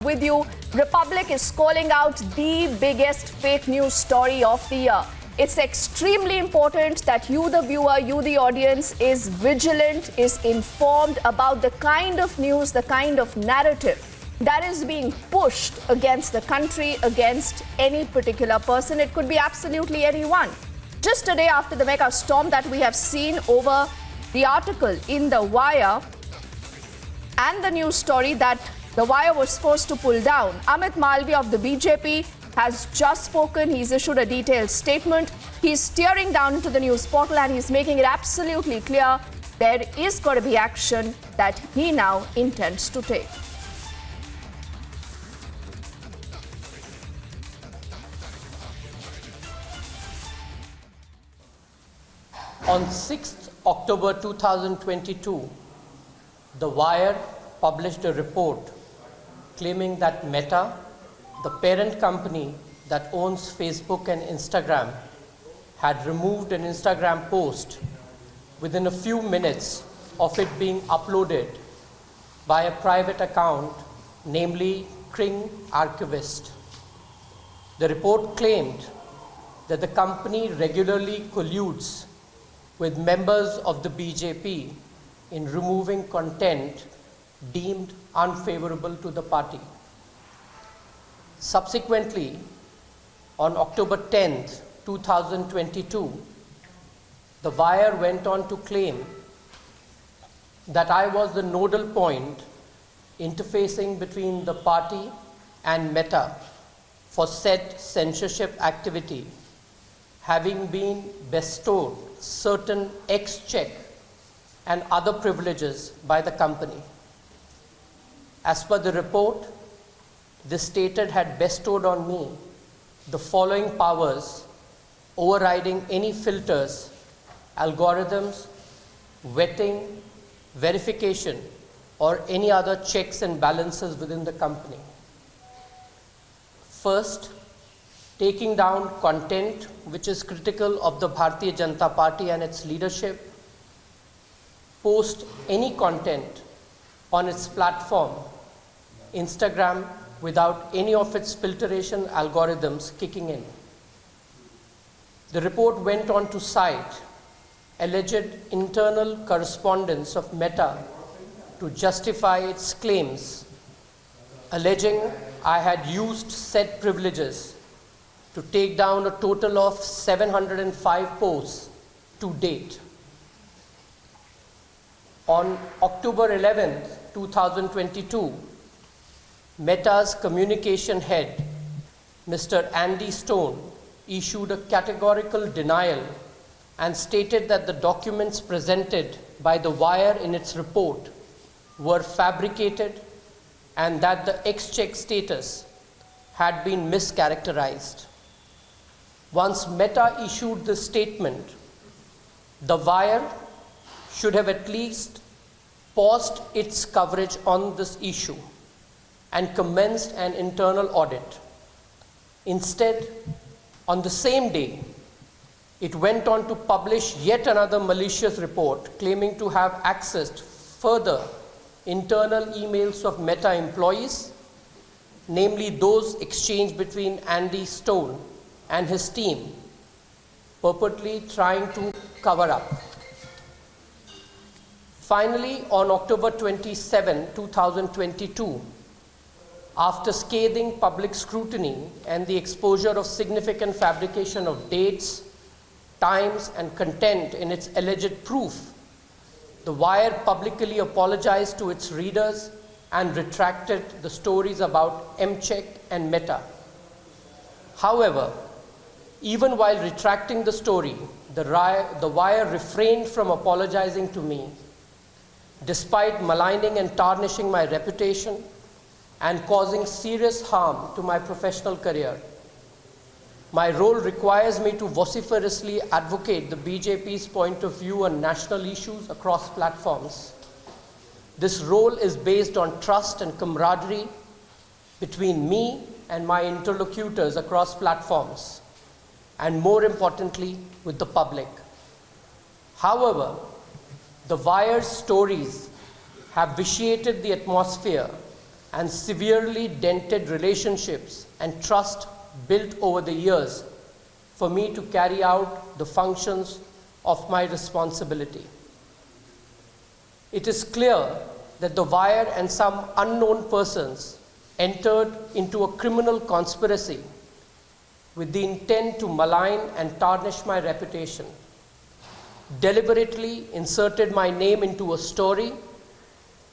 With you, Republic is calling out the biggest fake news story of the year. It's extremely important that you, the viewer, you, the audience, is vigilant, is informed about the kind of news, the kind of narrative that is being pushed against the country, against any particular person. It could be absolutely anyone. Just a day after the mega storm that we have seen over the article in The Wire and the news story that The Wire was forced to pull down, Amit Malviya of the BJP has just spoken. He's issued a detailed statement. He's steering down into the news portal and he's making it absolutely clear there is going to be action that he now intends to take. On 6th October 2022, The Wire published a report claiming that Meta, the parent company that owns Facebook and Instagram, had removed an Instagram post within a few minutes of it being uploaded by a private account, namely Kring Archivist. The report claimed that the company regularly colludes with members of the BJP in removing content deemed unfavorable to the party. Subsequently, on October 10th, 2022, The Wire went on to claim that I was the nodal point interfacing between the party and Meta for said censorship activity, having been bestowed certain X-check and other privileges by the company. As per the report, this stated had bestowed on me the following powers, overriding any filters, algorithms, vetting, verification, or any other checks and balances within the company. First, taking down content which is critical of the Bharatiya Janata Party and its leadership, post any content on its platform, Instagram, without any of its filtration algorithms kicking in. The report went on to cite alleged internal correspondence of Meta to justify its claims, alleging I had used said privileges to take down a total of 705 posts to date. On October 11th, 2022, Meta's communication head, Mr. Andy Stone, issued a categorical denial and stated that the documents presented by The Wire in its report were fabricated and that the X-check status had been mischaracterized. Once Meta issued this statement, The Wire should have at least paused its coverage on this issue and commenced an internal audit. Instead, on the same day, it went on to publish yet another malicious report claiming to have accessed further internal emails of Meta employees, namely those exchanged between Andy Stone and his team, purportedly trying to cover up. Finally, on October 27, 2022, after scathing public scrutiny and the exposure of significant fabrication of dates, times, and content in its alleged proof, The Wire publicly apologized to its readers and retracted the stories about M-check and Meta. However, even while retracting the story, The Wire refrained from apologizing to me, despite maligning and tarnishing my reputation and causing serious harm to my professional career. My role requires me to vociferously advocate the BJP's point of view on national issues across platforms. This role is based on trust and camaraderie between me and my interlocutors across platforms, and more importantly, with the public. However, The Wire's stories have vitiated the atmosphere and severely dented relationships and trust built over the years for me to carry out the functions of my responsibility. It is clear that the wire and some unknown persons entered into a criminal conspiracy with the intent to malign and tarnish my reputation, deliberately inserted my name into a story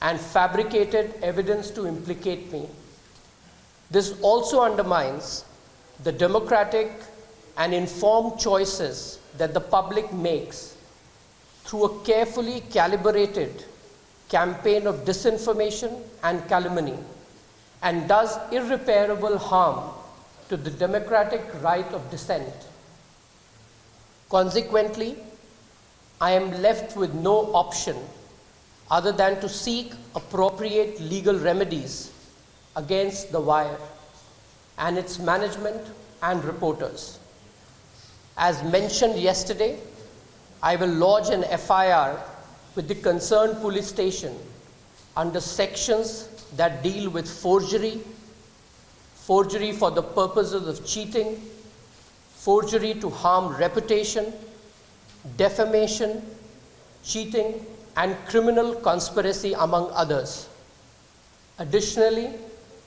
and fabricated evidence to implicate me. This also undermines the democratic and informed choices that the public makes through a carefully calibrated campaign of disinformation and calumny, and does irreparable harm to the democratic right of dissent. Consequently, I am left with no option other than to seek appropriate legal remedies against the wire and its management and reporters. As mentioned yesterday, I will lodge an FIR with the concerned police station under sections that deal with forgery, forgery for the purposes of cheating, forgery to harm reputation, defamation, cheating, and criminal conspiracy, among others. Additionally,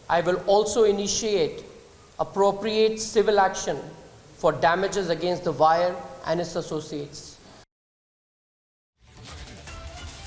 I will also initiate appropriate civil action for damages against the wire and its associates.